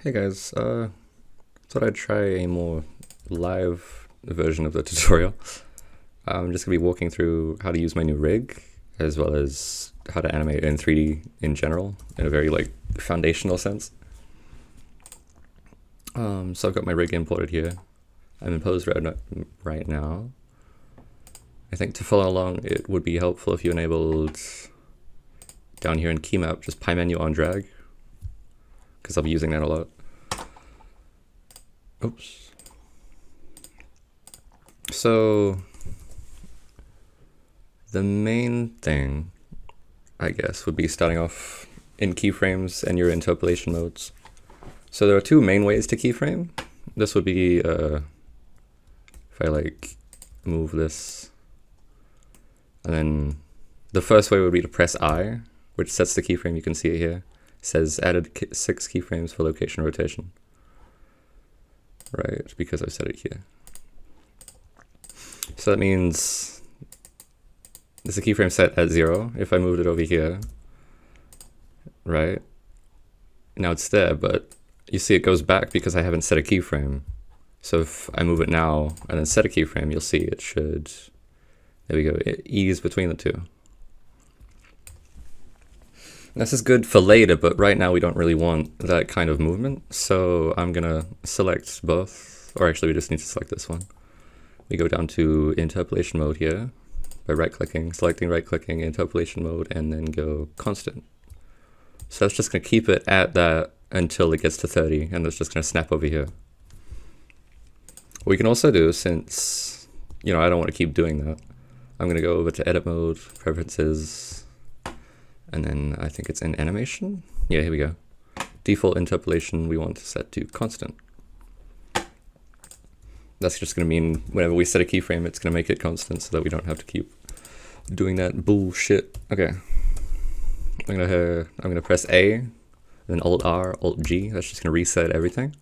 Hey guys, thought I'd try a more live version of the tutorial. I'm just going to be walking through how to use my new rig, as well as how to animate in 3D in general, in a very foundational sense. So I've got my rig imported here. I'm in pose right now. I think to follow along, it would be helpful if you enabled down here in key map, just pie menu on drag, because I'll be using that a lot. Oops. So the main thing, I guess, would be starting off in keyframes and your interpolation modes. So there are two main ways to keyframe. This would be if I move this, and then the first way would be to press I, which sets the keyframe. You can see it here. It says added 6 keyframes for location rotation. Right, because I set it here. So that means there's a keyframe set at 0. If I moved it over here, right, now it's there, but you see it goes back because I haven't set a keyframe. So if I move it now and then set a keyframe, you'll see it should, there we go, ease between the two. This is good for later, but right now we don't really want that kind of movement. So I'm gonna select both, or actually we just need to select this one. We go down to interpolation mode here by right-clicking, selecting right-clicking, interpolation mode, and then go constant. So that's just gonna keep it at that until it gets to 30, and it's just gonna snap over here. What we can also do, since, I don't want to keep doing that, I'm gonna go over to edit mode, preferences, and then I think it's in animation. Yeah, here we go. Default interpolation we want to set to constant. That's just gonna mean whenever we set a keyframe, it's gonna make it constant so that we don't have to keep doing that bullshit. Okay. I'm gonna press A, then Alt R, Alt G. That's just gonna reset everything.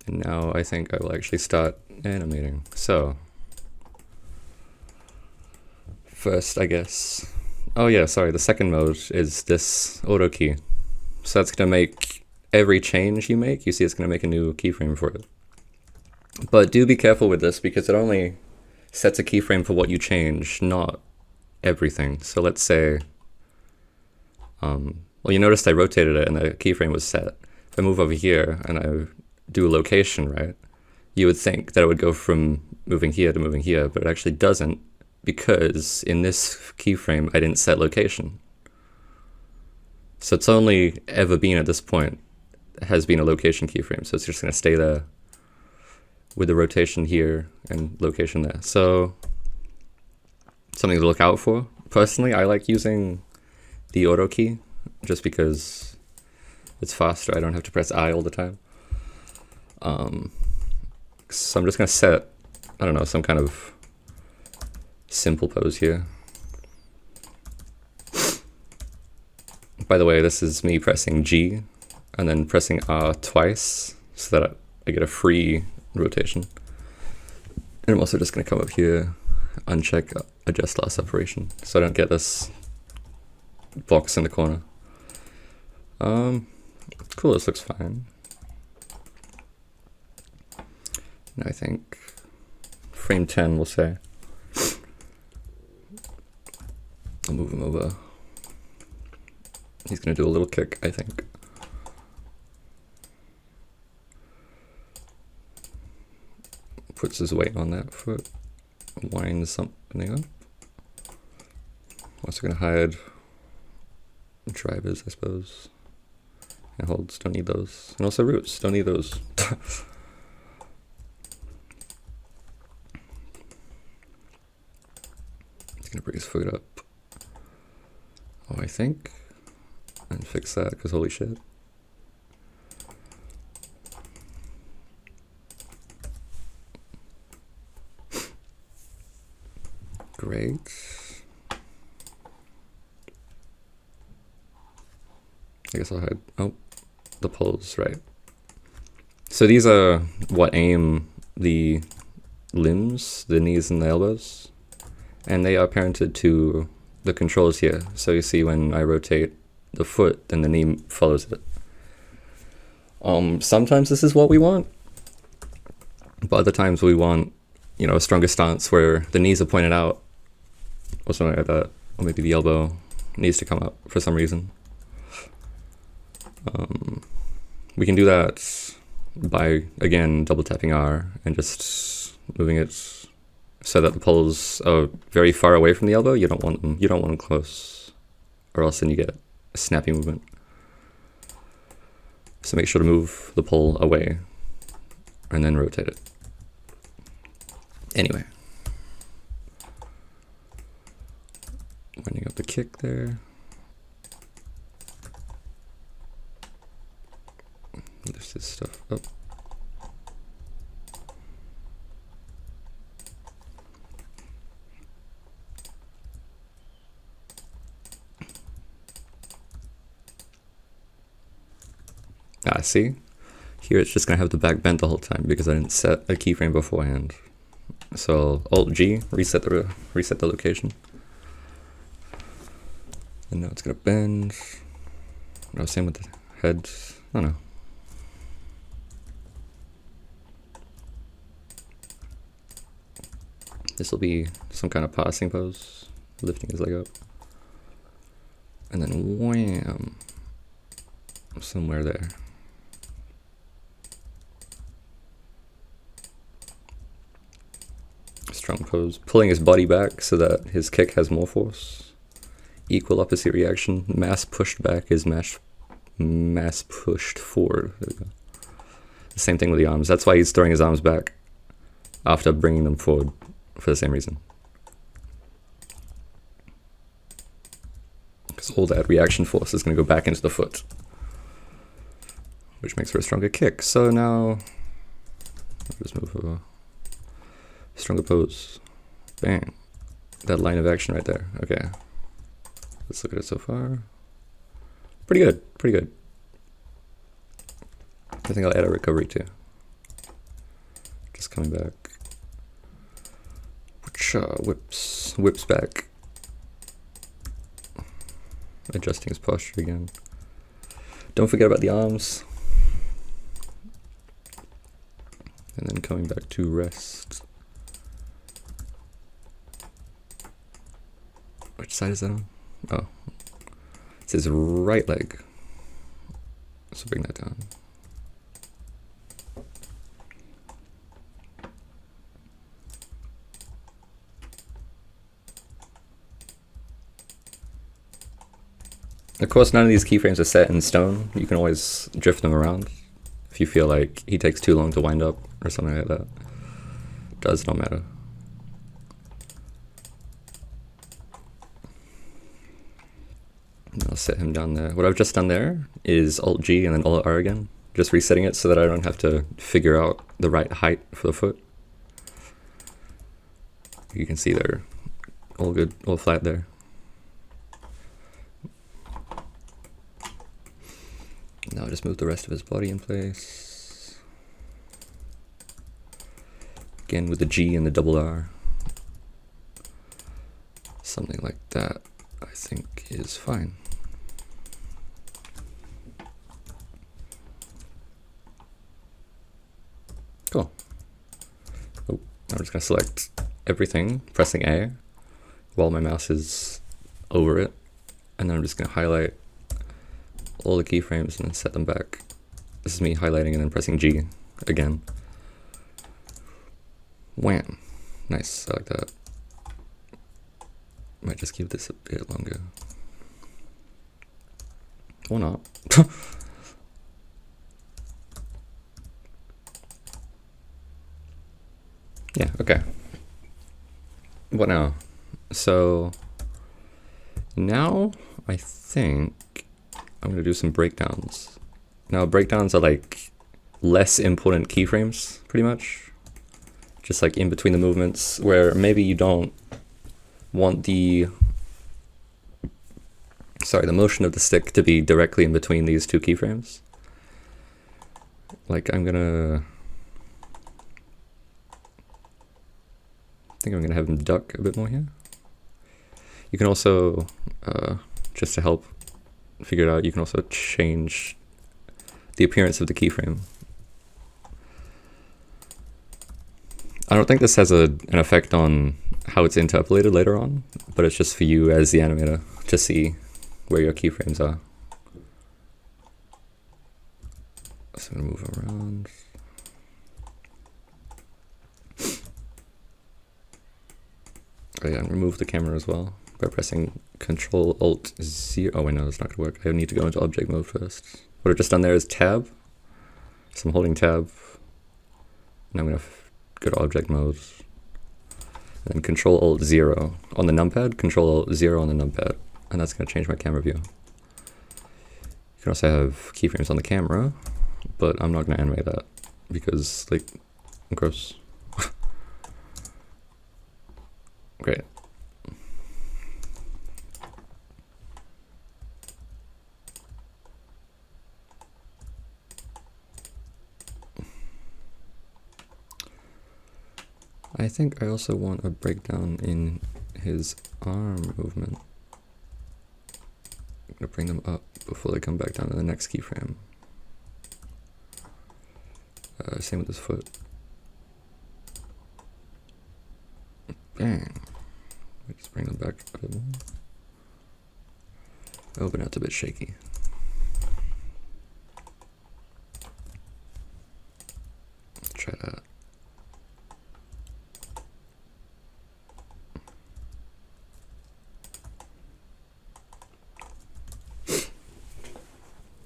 And now I think I will actually start animating. So first, I guess. Oh yeah, sorry, the second mode is this auto key. So that's gonna make every change you make, you see it's gonna make a new keyframe for it. But do be careful with this because it only sets a keyframe for what you change, not everything. So let's say, well, you noticed I rotated it and the keyframe was set. If I move over here and I do a location, right, you would think that it would go from moving here to moving here, but it actually doesn't, because in this keyframe I didn't set location. So it's only ever been at this point has been a location keyframe, so it's just gonna stay there with the rotation here and location there. So something to look out for. Personally, I like using the auto key just because it's faster. I don't have to press I all the time. So I'm just gonna set, I don't know, some kind of simple pose here. By the way, this is me pressing G and then pressing R twice so that I get a free rotation. And I'm also just going to come up here, uncheck adjust loss separation so I don't get this box in the corner. Cool, this looks fine. Now I think frame 10 we'll say. I'll move him over. He's gonna do a little kick, I think. Puts his weight on that foot, winds something up. Also gonna hide drivers, I suppose. And holds, don't need those. And also roots, don't need those. He's gonna bring his foot up. Oh, I think. And fix that, because holy shit. Great. I guess I'll hide, oh, the poles, right. So these are what aim the limbs, the knees and the elbows, and they are parented to the controls here. So you see when I rotate the foot, then the knee follows it. Sometimes this is what we want, but other times we want, you know, a stronger stance where the knees are pointed out, or something like that, or maybe the elbow needs to come up for some reason. We can do that by, again, double tapping R and just moving it so that the poles are very far away from the elbow. You don't want them close, or else then you get a snappy movement. So make sure to move the pole away and then rotate it. Anyway, winding up the kick there. Lift this stuff up. See? Here it's just gonna have the back bent the whole time because I didn't set a keyframe beforehand. So Alt-G, reset the location. And now it's gonna bend. No, same with the head. I don't know. This will be some kind of passing pose, lifting his leg up. And then wham, somewhere there. Strong pose, pulling his body back so that his kick has more force. Equal opposite reaction, mass pushed back is mass pushed forward. There we go. The same thing with the arms. That's why he's throwing his arms back after bringing them forward, for the same reason. Because all that reaction force is going to go back into the foot, which makes for a stronger kick. So now, I'll just move over. Stronger pose. Bang. That line of action right there. Okay. Let's look at it so far. Pretty good. Pretty good. I think I'll add a recovery too. Just coming back. Whips back. Adjusting his posture again. Don't forget about the arms. And then coming back to rest. Which side is that on? Oh. It's his right leg. So bring that down. Of course, none of these keyframes are set in stone. You can always drift them around if you feel like he takes too long to wind up or something like that. Does not matter. I'll set him down there. What I've just done there is Alt-G and then Alt-R again. Just resetting it so that I don't have to figure out the right height for the foot. You can see they're all good, all flat there. Now I'll just move the rest of his body in place. Again with the G and the double R. Something like that, I think, is fine. Cool. Oh, I'm just gonna select everything, pressing A while my mouse is over it, and then I'm just gonna highlight all the keyframes and then set them back. This is me highlighting and then pressing G again. Wham! Nice, I like that. Might just keep this a bit longer. Or not. Yeah, okay. What now? So now I think I'm gonna do some breakdowns. Now breakdowns are like less important keyframes, pretty much. Just like in between the movements where maybe you don't want the motion of the stick to be directly in between these two keyframes. Like I'm gonna have him duck a bit more here. You can also, just to help figure it out, you can also change the appearance of the keyframe. I don't think this has an effect on how it's interpolated later on, but it's just for you as the animator to see where your keyframes are. So I'm gonna move around. Oh yeah, and remove the camera as well by pressing Control Alt 0. Oh wait, no, that's not gonna work. I need to go into object mode first. What I've just done there is tab. So I'm holding tab. And I'm gonna go to object mode. And then Control Alt 0 on the numpad, Control Alt 0 on the numpad. And that's gonna change my camera view. You can also have keyframes on the camera, but I'm not gonna animate that because, like, gross. Great. I think I also want a breakdown in his arm movement. I'm gonna bring them up before they come back down to the next keyframe. Same with his foot. Bang. Just bring them back a bit more. Oh, but that's a bit shaky. Let's try that.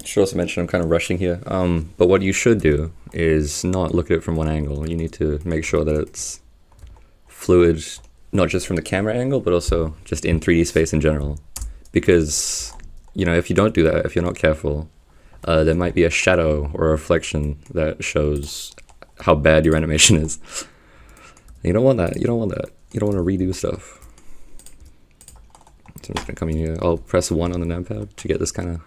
Should also mention I'm kind of rushing here, but what you should do is not look at it from one angle. You need to make sure that it's fluid, not just from the camera angle, but also just in 3D space in general. Because, you know, if you don't do that, if you're not careful, there might be a shadow or a reflection that shows how bad your animation is. You don't want that. You don't want that. You don't want to redo stuff. So I'm just gonna come in here. I'll press 1 on the numpad to get this kind of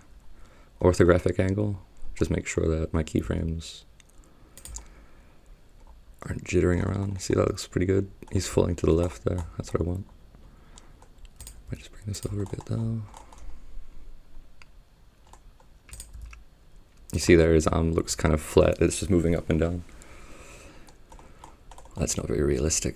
orthographic angle. Just make sure that my keyframes aren't jittering around. See, that looks pretty good. He's falling to the left there. That's what I want. Might just bring this over a bit though. You see there, his arm looks kind of flat. It's just moving up and down. That's not very realistic.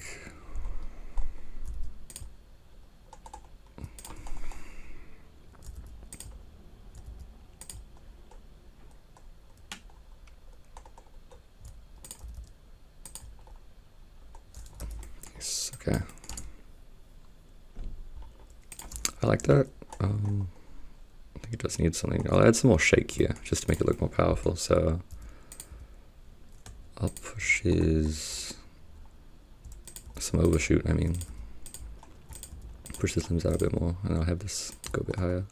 Okay. I like that. I think it does need something. I'll add some more shake here just to make it look more powerful. So I'll push his some overshoot. I mean, push his limbs out a bit more, and I'll have this go a bit higher.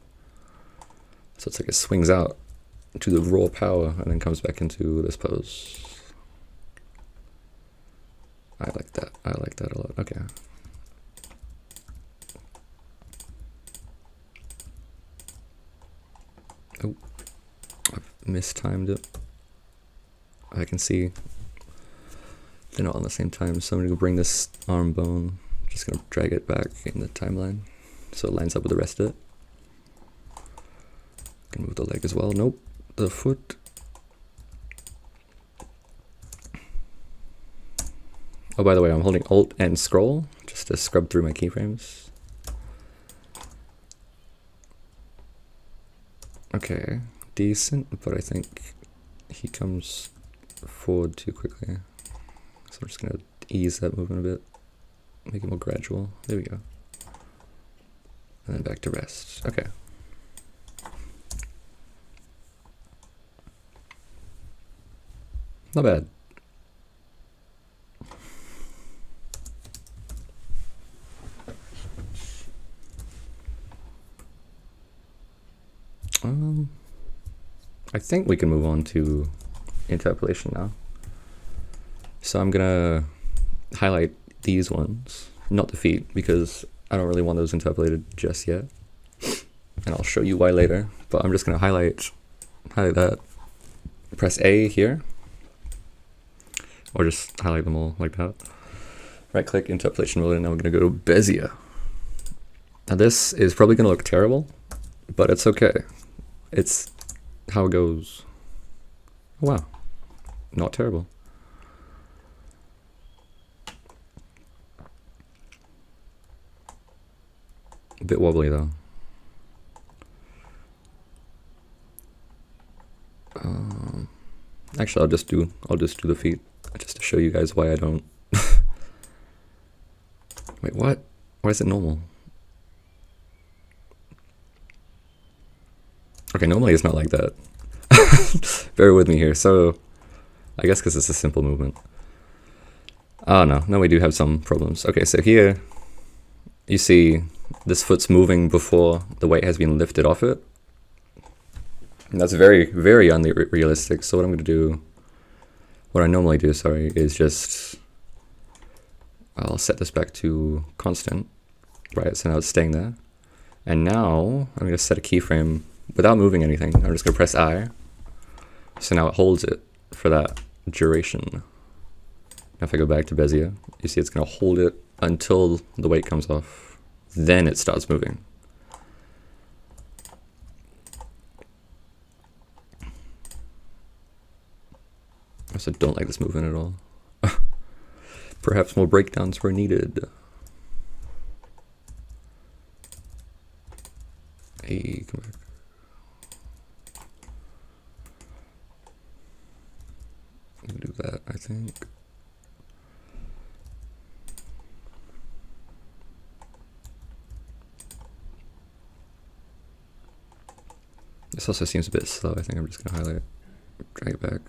So it's like it swings out to the raw power and then comes back into this pose. I like that. I like that a lot. Okay. Oh, I've mistimed it. I can see they're not on the same time, so I'm gonna bring this arm bone, just gonna drag it back in the timeline so it lines up with the rest of it. Can move the leg as well. Nope, the foot. Oh, by the way, I'm holding Alt and Scroll just to scrub through my keyframes. Okay, decent, but I think he comes forward too quickly. So I'm just gonna ease that movement a bit, make it more gradual. There we go. And then back to rest. Okay. Not bad. I think we can move on to interpolation now. So I'm gonna highlight these ones, not the feet, because I don't really want those interpolated just yet. And I'll show you why later, but I'm just gonna highlight that. Press A here, or just highlight them all like that. Right click, interpolation mode, and now we're gonna go to Bezier. Now this is probably gonna look terrible, but it's okay. It's how it goes. Oh, wow, not terrible. A bit wobbly though. Actually, I'll just do the feet just to show you guys why I don't. Wait, what? Why is it normal? Okay, normally it's not like that. Bear with me here. So, I guess because it's a simple movement. Oh no, we do have some problems. Okay, so here you see this foot's moving before the weight has been lifted off it. And that's very, very unrealistic. So what I'm going to do, what I normally do, sorry, is just, I'll set this back to constant, right? So now it's staying there. And now I'm going to set a keyframe without moving anything. I'm just going to press I. So now it holds it for that duration. Now if I go back to Bezier, you see it's going to hold it until the weight comes off. Then it starts moving. I also don't like this movement at all. Perhaps more breakdowns were needed. Hey, come back. We'll do that, I think. This also seems a bit slow. I think I'm just gonna highlight it, drag it back.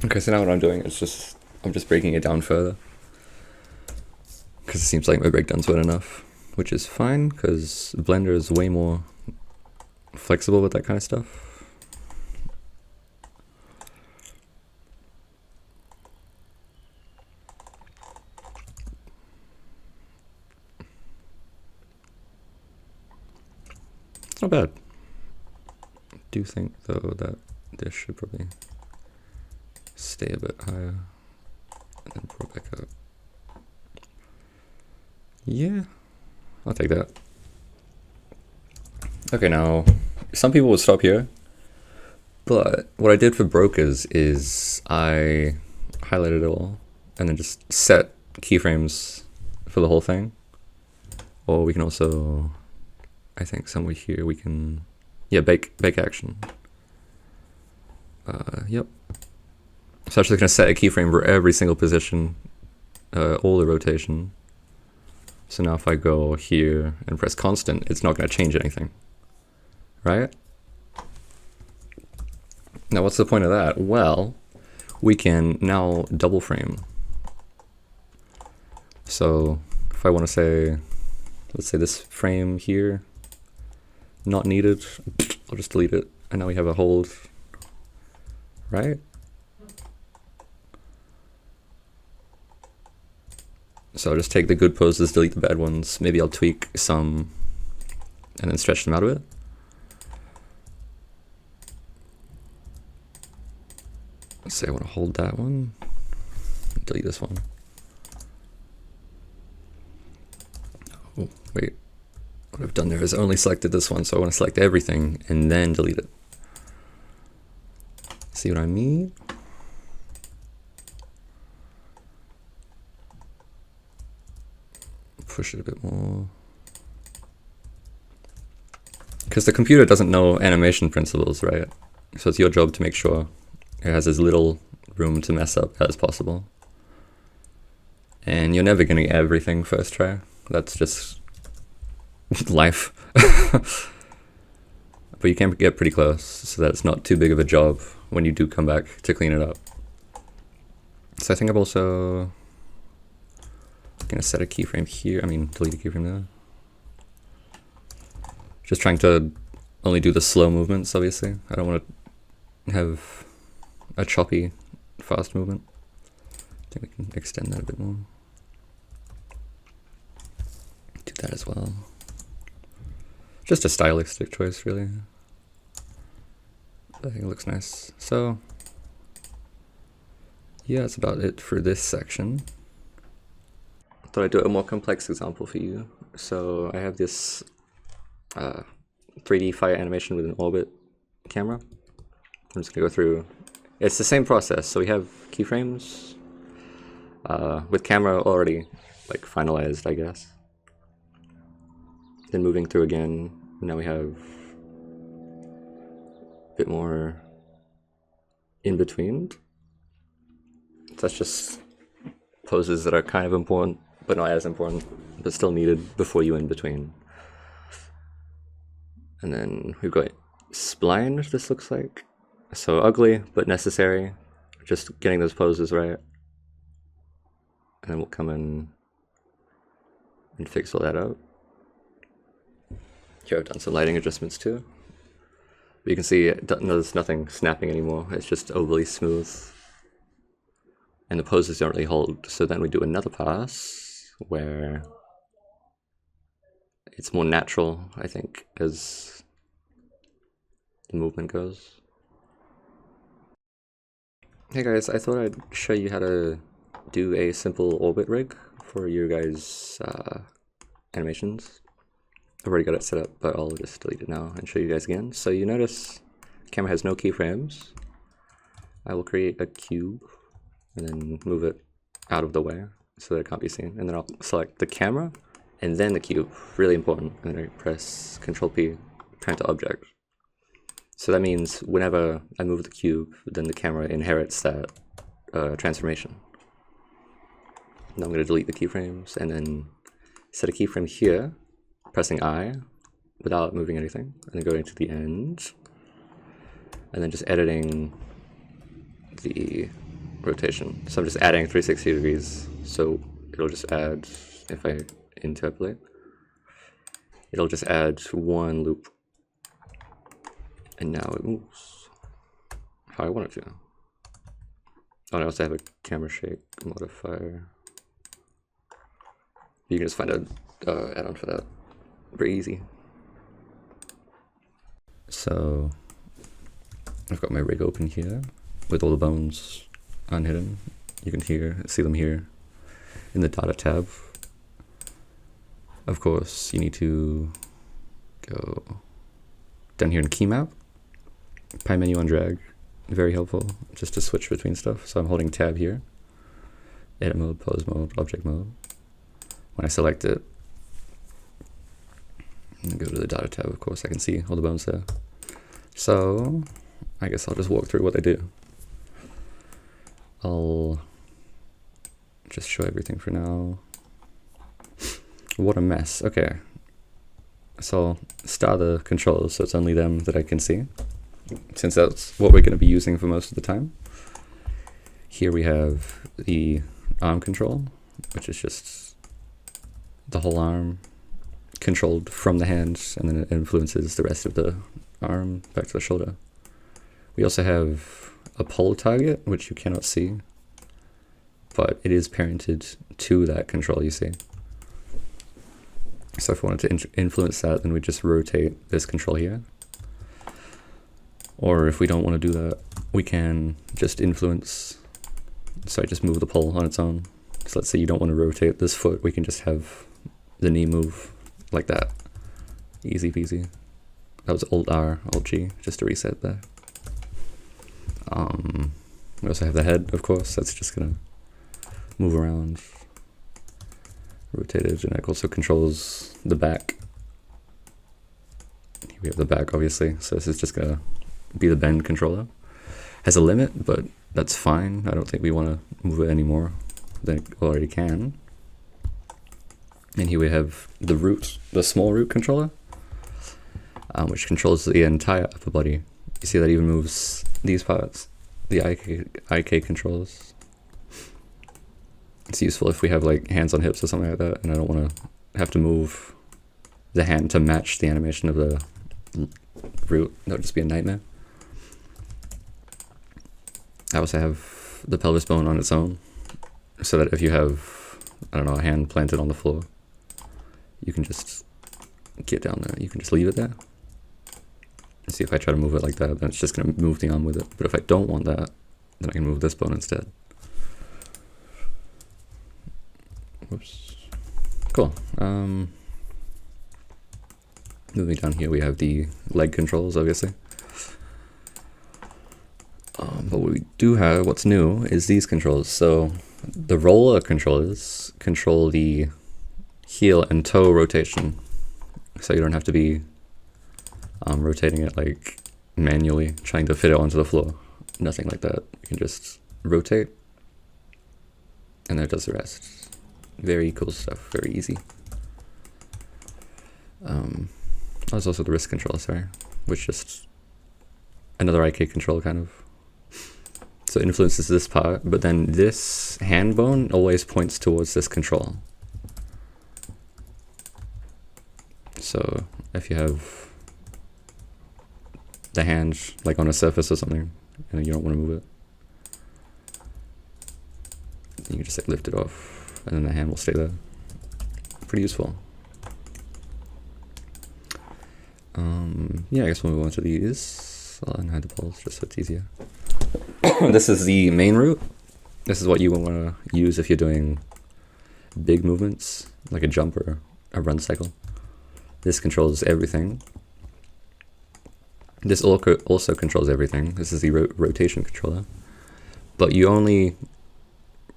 Okay, so now what I'm doing is I'm just breaking it down further. Because it seems like my breakdowns weren't enough, which is fine, because Blender is way more flexible with that kind of stuff. It's not bad. I do think, though, that this should probably stay a bit higher and then pull it back up. Yeah, I'll take that. Okay, now some people would stop here, but what I did for brokers is I highlighted it all and then just set keyframes for the whole thing. Or we can also, I think somewhere here we can, yeah, bake action. Yep. So I'm just gonna set a keyframe for every single position, all the rotation. So now if I go here and press constant, it's not gonna change anything, right? Now what's the point of that? Well, we can now double frame. So if I wanna say, let's say this frame here, not needed, I'll just delete it. And now we have a hold, right? So I'll just take the good poses, delete the bad ones. Maybe I'll tweak some and then stretch them out a bit. Let's say I want to hold that one, delete this one. Oh, wait. What I've done there is only selected this one, so I want to select everything and then delete it. See what I mean? Push it a bit more. Because the computer doesn't know animation principles, right? So it's your job to make sure it has as little room to mess up as possible. And you're never going to get everything first try. That's just life. But you can get pretty close so that it's not too big of a job when you do come back to clean it up. So I think I'm also gonna set a keyframe here. Delete a keyframe there. Just trying to only do the slow movements, obviously. I don't want to have a choppy, fast movement. I think we can extend that a bit more. Do that as well. Just a stylistic choice, really. I think it looks nice. So yeah, that's about it for this section. I thought I'd do a more complex example for you. So I have this 3D fire animation with an orbit camera. I'm just gonna go through. It's the same process. So we have keyframes with camera already like finalized, I guess. Then moving through again. Now we have a bit more in between. So that's just poses that are kind of important, but not as important, but still needed before you in between. And then we've got spline, this looks like. So ugly, but necessary. Just getting those poses right. And then we'll come in and fix all that out. Here I've done some lighting adjustments too. But you can see there's nothing snapping anymore. It's just overly smooth. And the poses don't really hold. So then we do another pass where it's more natural, I think, as the movement goes. Hey guys, I thought I'd show you how to do a simple orbit rig for your guys' animations. I've already got it set up, but I'll just delete it now and show you guys again. So you notice the camera has no keyframes. I will create a cube and then move it out of the way so that it can't be seen. And then I'll select the camera and then the cube, really important. And then I press Ctrl P, turn to object. So that means whenever I move the cube, then the camera inherits that transformation. Now I'm going to delete the keyframes and then set a keyframe here, pressing I without moving anything, and then going to the end, and then just editing the rotation. So I'm just adding 360 degrees, so it'll just add, if I interpolate, it'll just add one loop. And now it moves how I want it to. Oh, I also have a camera shake modifier. You can just find an add-on for that. Very easy. So I've got my rig open here with all the bones unhidden. You can see them here in the data tab. Of course, you need to go down here in key map. Pie menu on drag, very helpful just to switch between stuff. So I'm holding tab here, edit mode, pose mode, object mode. When I select it, and go to the data tab, of course I can see all the bones there. So I guess I'll just walk through what they do. I'll just show everything for now. What a mess. Okay, so I'll start the controls so it's only them that I can see, since that's what we're going to be using for most of the time. Here we have the arm control, which is just the whole arm controlled from the hand, and then it influences the rest of the arm back to the shoulder. We also have a pull target, which you cannot see, but it is parented to that control, you see. So if we wanted to influence that, then we just rotate this control here. Or if we don't want to do that, we can just influence, so I just move the pull on its own. So let's say you don't want to rotate this foot, we can just have the knee move like that. Easy peasy. That was Alt R, Alt G, just to reset that. We also have the head, of course, that's just gonna move around, rotated, and it also controls the back. Here we have the back, obviously, so this is just gonna be the bend controller. Has a limit, but that's fine. I don't think we want to move it any more than it already can. And here we have the root, the small root controller, which controls the entire upper body. You see that even moves these parts, the IK controls. It's useful if we have like hands on hips or something like that, and I don't want to have to move the hand to match the animation of the root. That would just be a nightmare. I also have the pelvis bone on its own, so that if you have, I don't know, a hand planted on the floor, you can just get down there. You can just leave it there. See, if I try to move it like that, then it's just going to move the arm with it. But if I don't want that, then I can move this bone instead. Whoops. Cool. Moving down here, we have the leg controls, obviously. But what we do have, what's new, is these controls. So the roller controllers control the heel and toe rotation. So you don't have to be rotating it like manually, trying to fit it onto the floor. Nothing like that. You can just rotate, and that does the rest. Very cool stuff, very easy. There's also the wrist control, sorry, which just another IK control kind of. So it influences this part, but then this hand bone always points towards this control. So if you have the hand like on a surface or something, and you don't want to move it, you can just like lift it off, and then the hand will stay there. Pretty useful. Yeah, I guess we'll move on to these. I'll unhide the balls just so it's easier. This is the main route. This is what you want to use if you're doing big movements, like a jump or a run cycle. This controls everything. This also controls everything. This is the rotation controller. But you only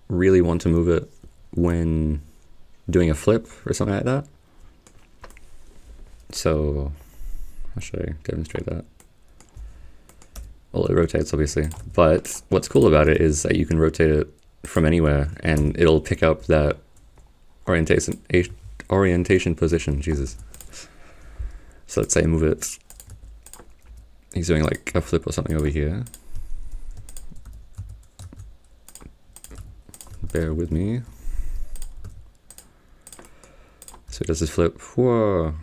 really want to move it when doing a flip or something like that. So how should I demonstrate that? Well, it rotates obviously, but what's cool about it is that you can rotate it from anywhere and it'll pick up that orientation position, Jesus. So let's say I move it, he's doing like a flip or something over here. Bear with me. So he does his flip. Whoa.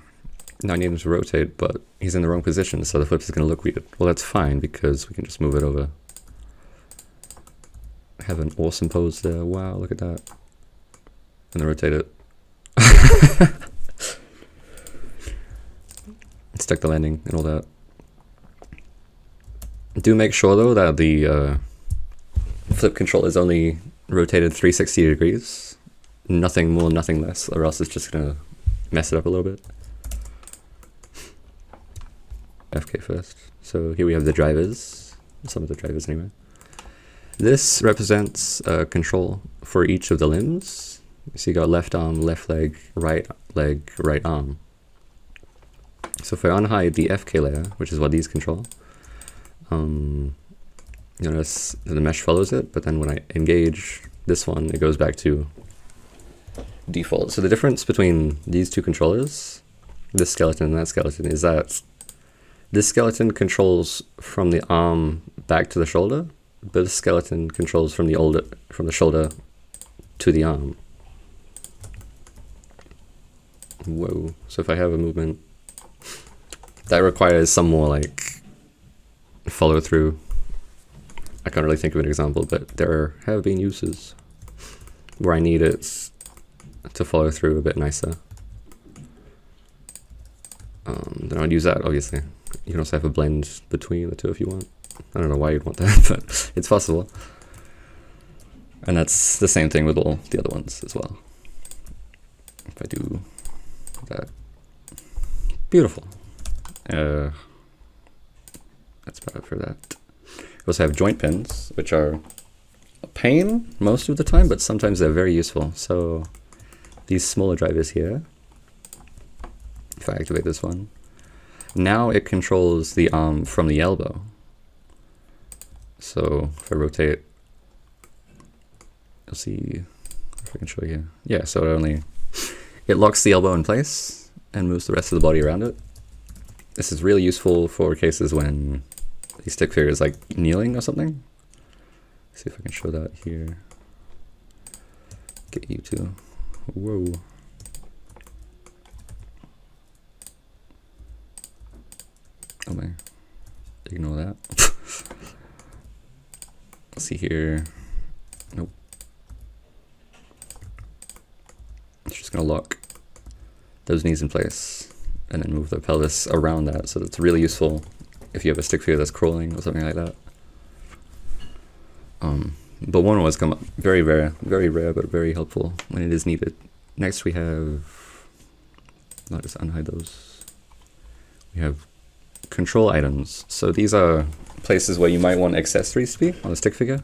Now I need him to rotate, but he's in the wrong position, so the flip is going to look weird. Well, that's fine, because we can just move it over. Have an awesome pose there. Wow, look at that. And then rotate it. Stuck the landing and all that. Do make sure, though, that the flip control is only rotated 360 degrees. Nothing more, nothing less, or else it's just going to mess it up a little bit. FK first. So here we have the drivers, some of the drivers anyway. This represents control for each of the limbs. So you got left arm, left leg, right arm. So if I unhide the FK layer, which is what these control, you notice the mesh follows it, but then when I engage this one, it goes back to default. So the difference between these two controllers, this skeleton and that skeleton, is that this skeleton controls from the arm back to the shoulder, but this skeleton controls from the shoulder to the arm. Whoa. So if I have a movement that requires some more like follow through, I can't really think of an example, but there have been uses where I need it to follow through a bit nicer. Then I'd use that, obviously. You can also have a blend between the two if you want. I don't know why you'd want that, but it's possible. And that's the same thing with all the other ones as well. If I do that. Beautiful. That's about it for that. We also have joint pins, which are a pain most of the time, but sometimes they're very useful. So these smaller drivers here, if I activate this one, now it controls the arm from the elbow. So if I rotate, you'll see if I can show you. Yeah, so it locks the elbow in place and moves the rest of the body around it. This is really useful for cases when the stick figure is like kneeling or something. See if I can show that here. Get you to. Whoa. Oh my. Ignore that. Let's see here. Nope. It's just gonna lock those knees in place and then move the pelvis around that. So that's really useful if you have a stick figure that's crawling or something like that. But one always come up. Very rare, but very helpful when it is needed. Next we have, I'll just unhide those. We have control items. So these are places where you might want accessories to be on a stick figure.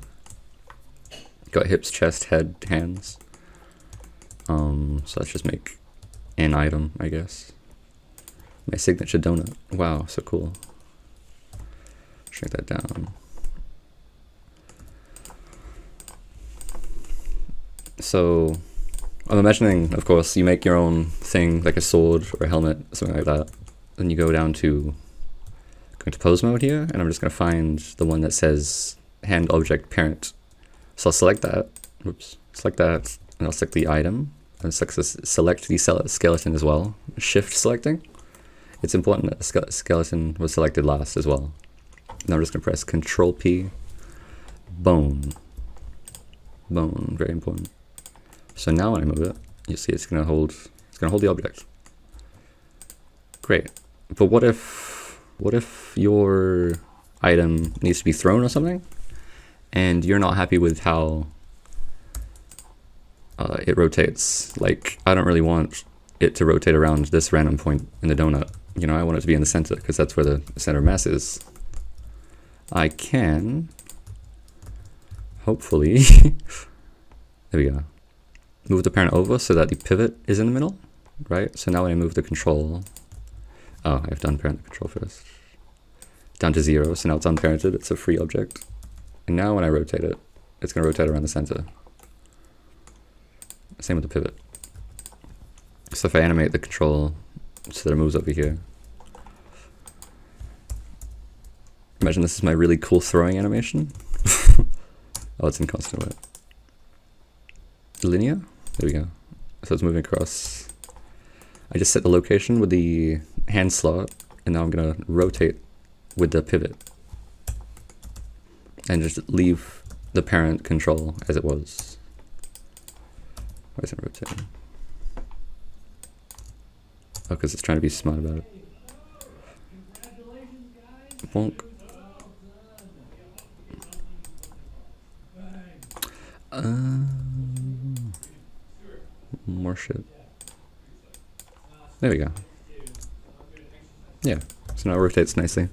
Got hips, chest, head, hands. So let's just make an item, I guess. My signature donut. Wow, so cool. Shrink that down. So I'm imagining, of course, you make your own thing, like a sword or a helmet, something like that. Then you go down to pose mode here, and I'm just going to find the one that says hand object parent. So I'll select that, select that, and I'll select the item, and select the skeleton as well. Shift selecting. It's important that the skeleton was selected last as well. Now I'm just going to press Control P, bone. Bone, very important. So now when I move it, you see it's going to hold the object. Great. But what if your item needs to be thrown or something, and you're not happy with how it rotates? Like, I don't really want it to rotate around this random point in the donut. You know, I want it to be in the center because that's where the center of mass is. I can, hopefully, there we go. Move the parent over so that the pivot is in the middle, right? So now when I move the control, oh, I've done parent the control first. Down to 0, so now it's unparented, it's a free object. And now when I rotate it, it's going to rotate around the center. Same with the pivot. So if I animate the control so that it moves over here. Imagine this is my really cool throwing animation. Oh, it's in constant way. Linear? There we go. So it's moving across. I just set the location with the hand slot, and now I'm going to rotate with the pivot. And just leave the parent control as it was. Why isn't it rotating? Oh, because it's trying to be smart about it. Bonk. More shit. There we go. Yeah, so now it rotates nicely.